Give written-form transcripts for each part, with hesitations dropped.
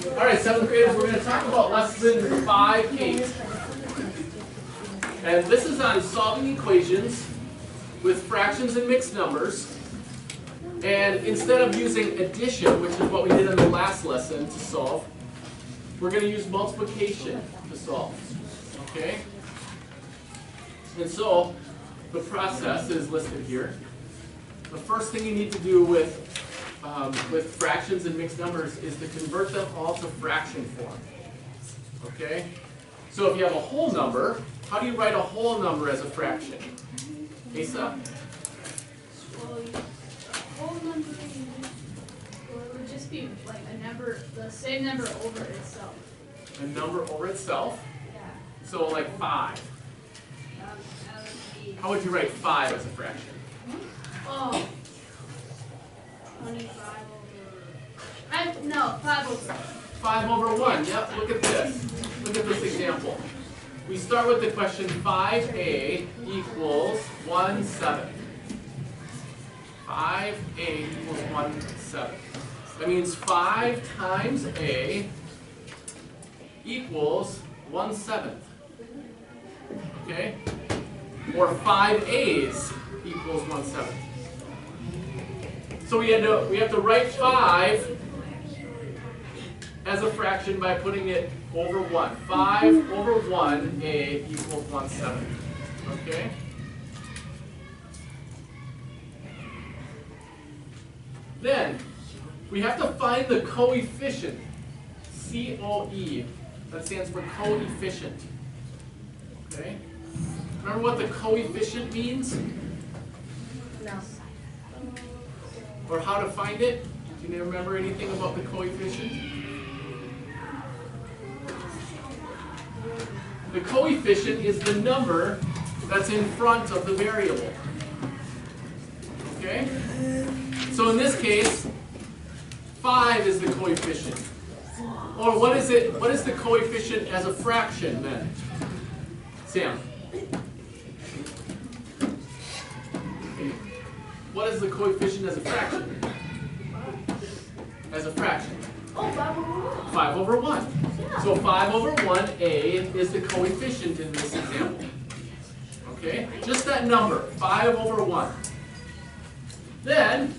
All right, 7th graders, we're going to talk about lesson 5-8. And this is on solving equations with fractions and mixed numbers. And instead of using addition, which is what we did in the last lesson to solve, we're going to use multiplication to solve. Okay? And so, the process is listed here. The first thing you need to do with fractions and mixed numbers is to convert them all to fraction form. Okay? So if you have a whole number, how do you write a whole number as a fraction? Asa? Well, a whole number would just be like a number, the same number over itself. A number over itself? Yeah. So like 5. How would you write 5 as a fraction? Oh. 25 over... No, 5 over 1. 5 over 1. Yep, look at this. Look at this example. We start with the question 5a equals 1/7. 5a equals 1/7. That means 5 times a equals 1/7. Okay? Or 5 a's equals 1/7. So we have to write 5 as a fraction by putting it over 1. 5 over 1a equals 1/7. Okay? Then, we have to find the coefficient. C-O-E. That stands for coefficient. Okay? Remember what the coefficient means? No. Or how to find it? Do you remember anything about the coefficient? The coefficient is the number that's in front of the variable. Okay? So in this case, 5 is the coefficient. Or what is it? What is the coefficient as a fraction then? Sam? What is the coefficient as a fraction? As a fraction? Oh, 5 over 1. 5 over 1. Yeah. So 5 over 1a is the coefficient in this example. Okay? Just that number, 5 over 1. Then,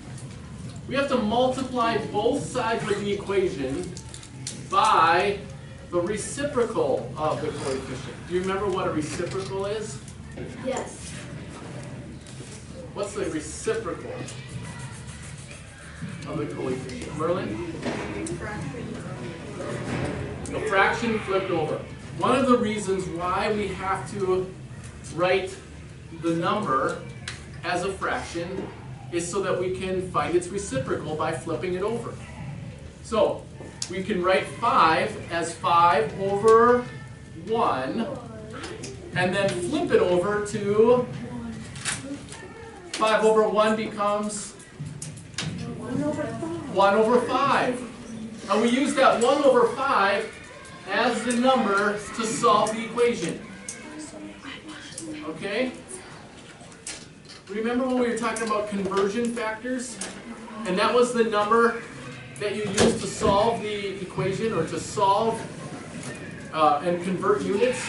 we have to multiply both sides of the equation by the reciprocal of the coefficient. Do you remember what a reciprocal is? Yes. What's the reciprocal of the coefficient? Merlin? A fraction flipped over. One of the reasons why we have to write the number as a fraction is so that we can find its reciprocal by flipping it over. So, we can write 5 as 5 over 1, and then flip it over to 5 over 1 becomes 1 over 5. And we use that 1 over 5 as the number to solve the equation. Okay? Remember when we were talking about conversion factors? And that was the number that you used to solve the equation, or to solve and convert units?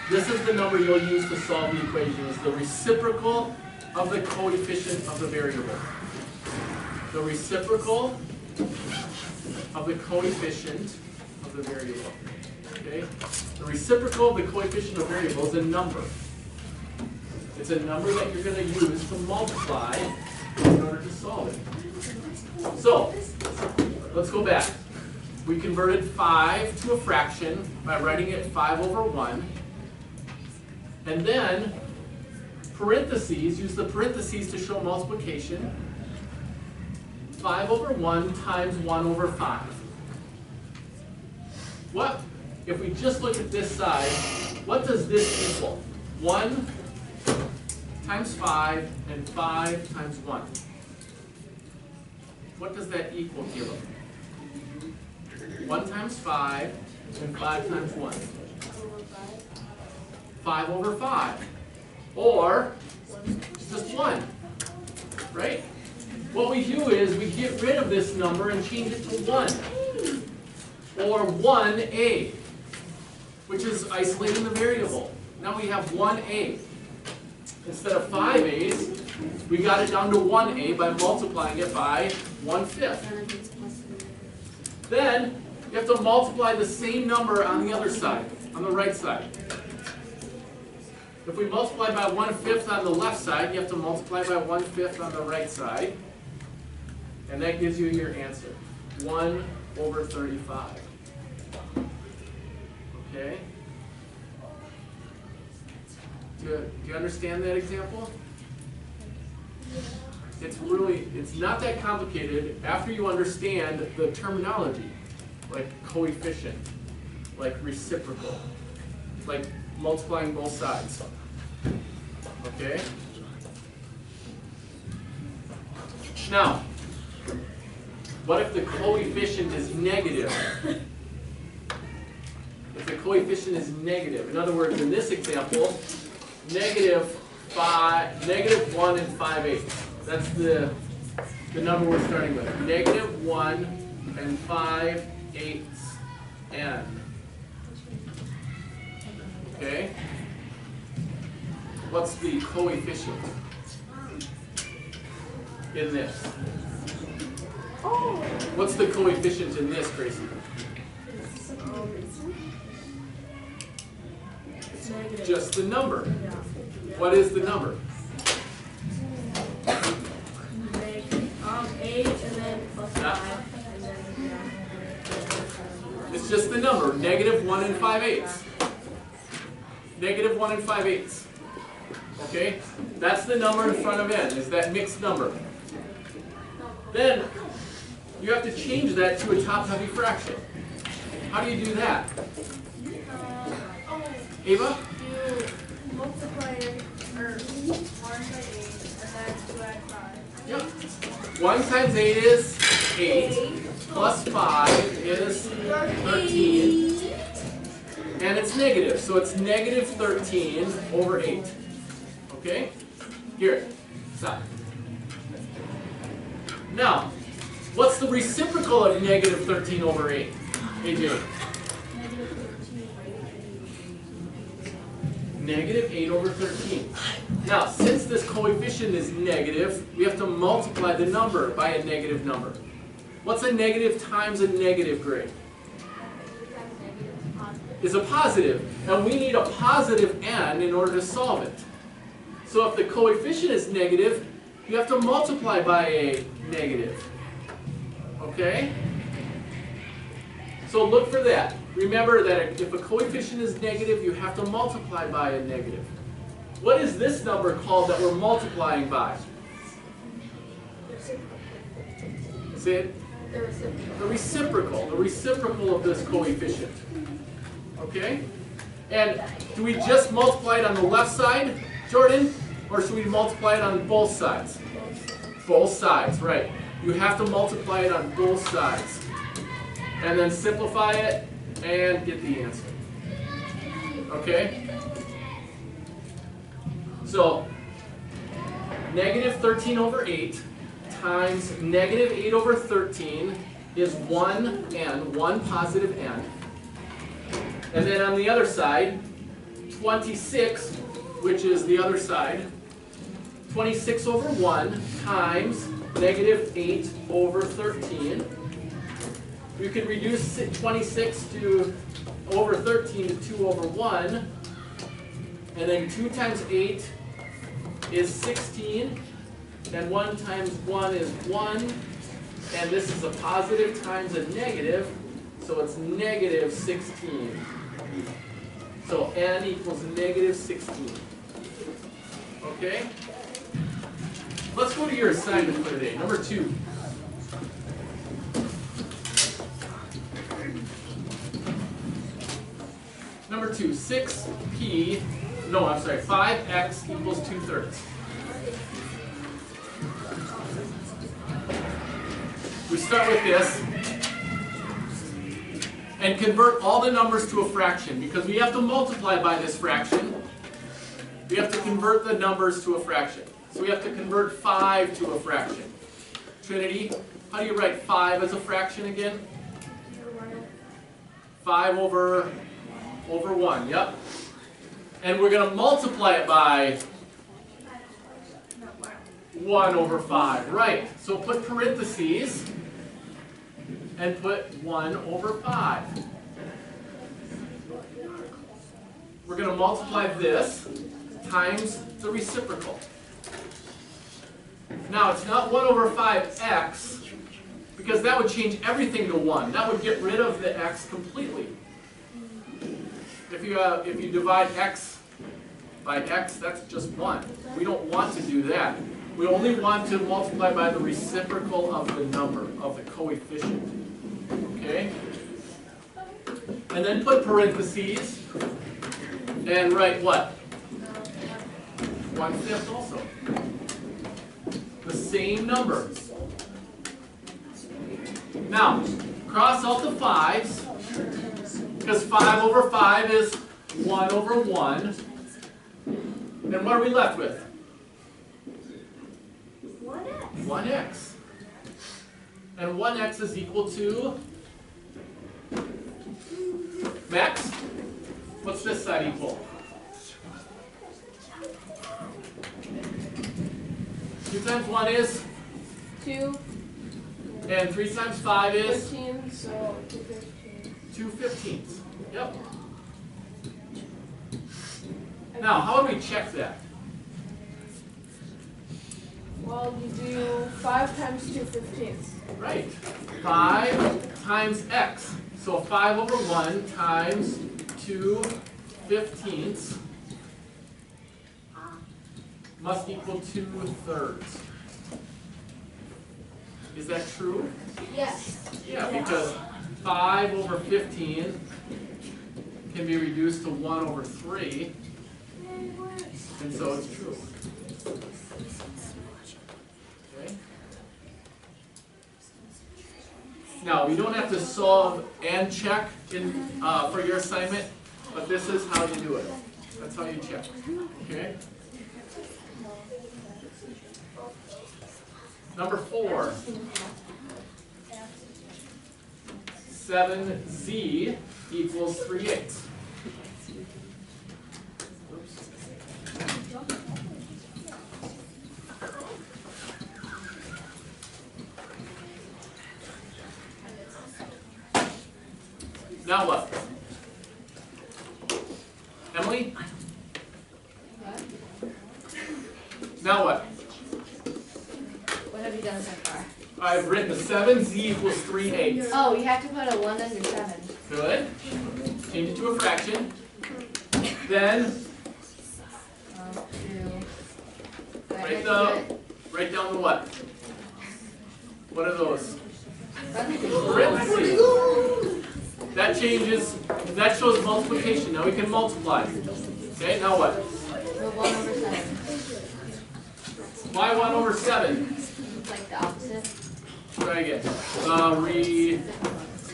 This is the number you'll use to solve the equation. It's the reciprocal of the coefficient of the variable. The reciprocal of the coefficient of the variable. Okay? The reciprocal of the coefficient of variable is a number. It's a number that you're going to use to multiply in order to solve it. So, let's go back. We converted 5 to a fraction by writing it 5 over 1. And then, parentheses, use the parentheses to show multiplication. 5 over 1 times 1 over 5. What, if we just look at this side, what does this equal? 1 times 5 and 5 times 1. What does that equal, Caleb? 1 times 5 and 5 times 1. 5 over 5. Or just 1. Right? What we do is we get rid of this number and change it to 1. or 1a, which is isolating the variable. Now we have 1a. Instead of 5 a's, we got it down to 1a by multiplying it by 1/5. Then you have to multiply the same number on the other side, on the right side. If we multiply by 1/5 on the left side, you have to multiply by 1/5 on the right side. And that gives you your answer, 1/35. Okay? Do you understand that example? It's not that complicated after you understand the terminology, like coefficient, like reciprocal, like multiplying both sides. Okay? Now, what if the coefficient is negative? If the coefficient is negative, in other words, in this example, negative 1 and 5/8. That's the number we're starting with. Negative 1 and 5/8 n. Okay? What's the coefficient in this? What's the coefficient in this, Gracie? It's just the number. What is the number? 8 and then plus 5. And then, It's just the number, negative 1 and 5/8. Negative 1 and 5/8. Okay? That's the number in front of n, is that mixed number. Then, you have to change that to a top-heavy fraction. How do you do that? Ava? You multiply it, or 1 by 8, and then 2 add 5. Yep. 1 times 8 is 8, plus 5 is 13, and it's negative, so it's negative 13 over 8. Okay? Here, stop. Now, what's the reciprocal of negative 13 over 8? AJ? Negative 8 over 13. Now, since this coefficient is negative, we have to multiply the number by a negative number. What's a negative times a negative, Greg? Is a positive, and we need a positive n in order to solve it. So if the coefficient is negative, you have to multiply by a negative. Okay? So look for that. Remember that if a coefficient is negative, you have to multiply by a negative. What is this number called that we're multiplying by? Say it. The reciprocal. The reciprocal of this coefficient. Okay? And do we just multiply it on the left side, Jordan? Or should we multiply it on both sides? Both sides, right. You have to multiply it on both sides. And then simplify it and get the answer. Okay? So, negative 13 over 8 times negative 8 over 13 is 1n, 1 positive n. And then on the other side, 26, which is the other side, 26 over 1 times negative 8 over 13. We could reduce 26 to over 13 to 2 over 1. And then 2 times 8 is 16. And 1 times 1 is 1. And this is a positive times a negative. So it's negative 16. So n equals negative 16. Okay? Let's go to your assignment for today. Number 2. Number 2, 6p, no, I'm sorry, 5x equals 2/3. We start with this and convert all the numbers to a fraction because we have to multiply by this fraction. We have to convert the numbers to a fraction. So we have to convert 5 to a fraction. Trinity, how do you write 5 as a fraction again? 5 over 1, yep. And we're going to multiply it by 1 over 5, right. So put parentheses and put 1 over 5. We're going to multiply this times the reciprocal. Now it's not 1 over 5x, because that would change everything to 1. That would get rid of the x completely. If you divide x by x, that's just 1. We don't want to do that. We only want to multiply by the reciprocal of the number, of the coefficient. Okay? And then put parentheses and write what? 1/5 also. The same number. Now, cross out the 5's, because 5 over 5 is 1 over 1. And what are we left with? 1x. And 1x is equal to? Max? What's this side equal? 2 times 1 is? 2. And 3 times 5 is? 15, so 215. 2/15. Yep. Now, how do we check that? Well, you do 5 times 2/15. Right. 5 times x. So 5 over 1 times 2/15 must equal 2/3. Is that true? Yes. Yeah, because 5 over 15 can be reduced to 1 over 3. And so it's true. Okay. Now, we don't have to solve and check for your assignment, but this is how you do it. That's how you check. Okay? Number 4. 7z equals 3/8. Now what? Emily? Now what? What have you done so far? I've written 7z equals 3/8. Oh, you have to put a 1 under 7. Good. Change it to a fraction. Then 2. write down the what? What are those? Parentheses. Parentheses. That shows multiplication. Now we can multiply. Okay, now what? The 1 over 7. Why 1 over 7? It's like the opposite. Try again.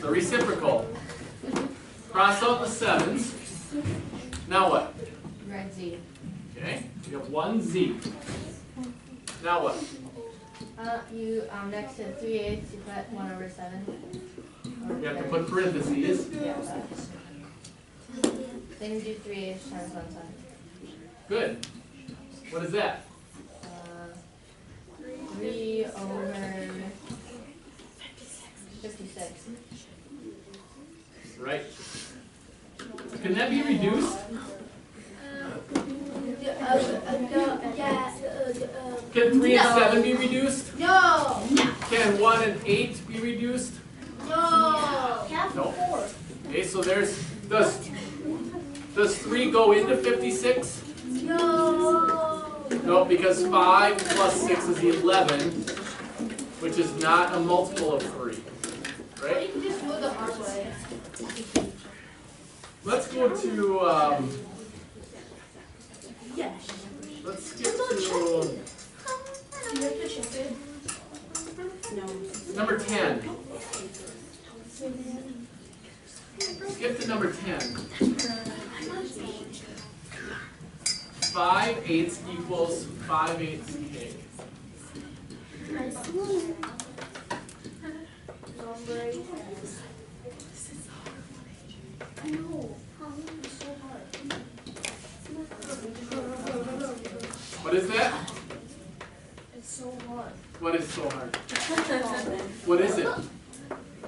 The reciprocal. Cross out the 7's. Now what? Red Z. Okay, you have 1z. Now what? You next to 3/8, you put 1 over 7. You have to put parentheses. Yeah. Then you do 3/8 times 1 side. Good. What is that? 3 over 56. Right. Can that be reduced? Can 3 and 7 be reduced? No. Can 1 and 8 be reduced? No. No. Okay, so does 3 go into 56? No. No, because 5 plus 6 is 11, which is not a multiple of 3. Right? You can just do it the hard way. Let's go to, Yes. let's get to You have to check it. No. number 10. Skip to number 10. 5/8 equals 5/8 k. I know. It's so hard. What is that? It's so hard. What is so hard? What is it?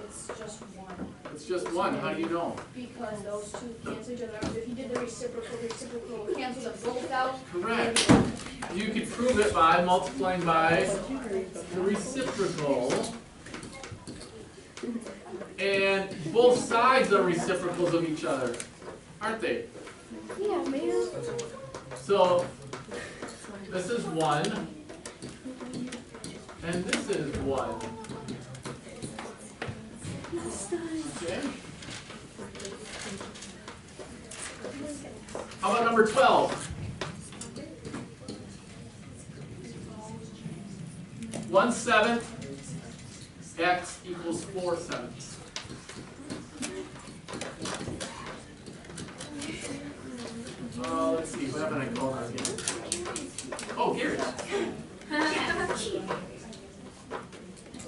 It's just one. It's just one. How do you know? Because those two cancel each other out. If you did the reciprocal cancel them both out. Correct. You could prove it by multiplying by the reciprocal. And both sides are reciprocals of each other, aren't they? Yeah, man. So this is 1, and this is 1. Okay. How about number 12? 1/7 x equals 4/7. Let's see, what haven't I called on here? Oh, Gary.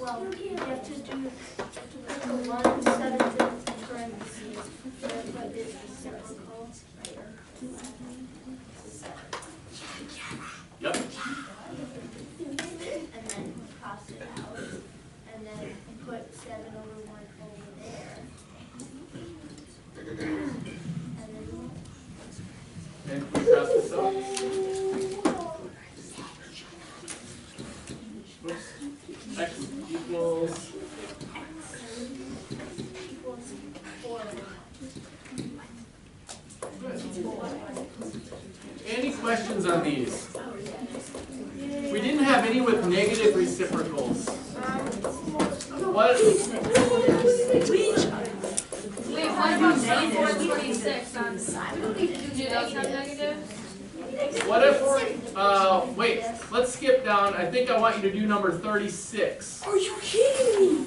Well, you have to do the 1/7 parentheses. But it's reciprocal. Yep. And then cross it out. And then put 7/1 over there. And we cross this out. Oops. X equals. Good. Any questions on these? We didn't have any with negative reciprocals. What? Wait, what about 426 on the side? Do those have negatives? What if, wait, let's skip down. I think I want you to do number 36. Are you kidding me?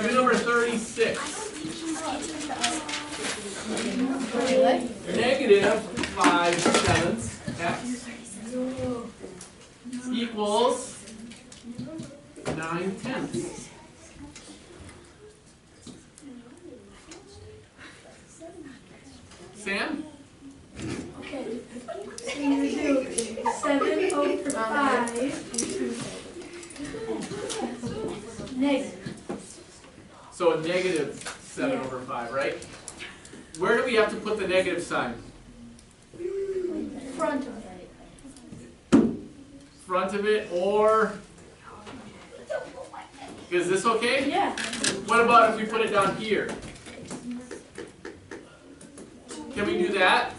Do number 36. Negative 5/7 x equals 9/10. Sam? Okay. So you do 7/5 negative. So a negative 7/5, right? Where do we have to put the negative sign? Front of it. Front of it, or is this okay? Yeah. What about if we put it down here? Can we do that,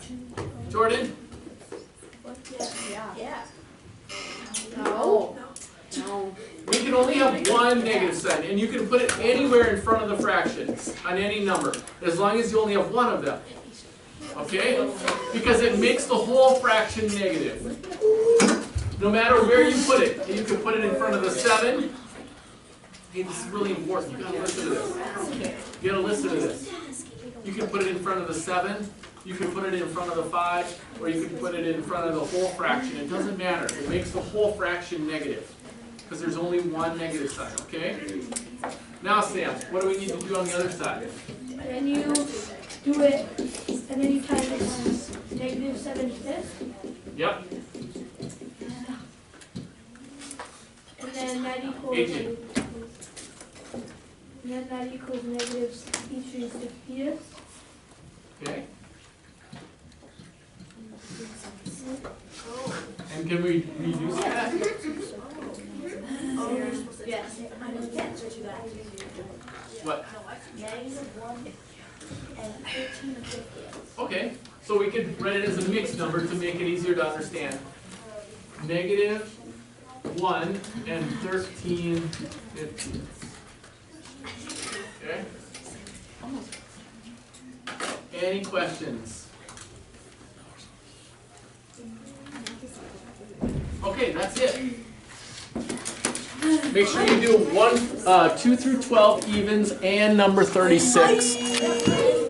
Jordan? Yeah. No. We can only have one negative sign, and you can put it anywhere in front of the fractions on any number, as long as you only have one of them. Okay? Because it makes the whole fraction negative. No matter where you put it. You can put it in front of the 7. Hey, this is really important. You gotta listen to this. You gotta listen to this. You can put it in front of the 7. You can put it in front of the 5, or you can put it in front of the whole fraction. It doesn't matter. It makes the whole fraction negative. Because there's only one negative sign, okay? Now, Sam, what do we need to do on the other side? Then you do it, and then you times it times -7/5. Yep. And then that equals. AJ. And then that equals negative 63/50. Okay. And can we reduce that? Yes. What? -1 and 13/50. Okay. So we could write it as a mixed number to make it easier to understand. -1 and 13/50. Okay. Any questions? Okay, that's it. Make sure you do 2 through 12 evens and number 36.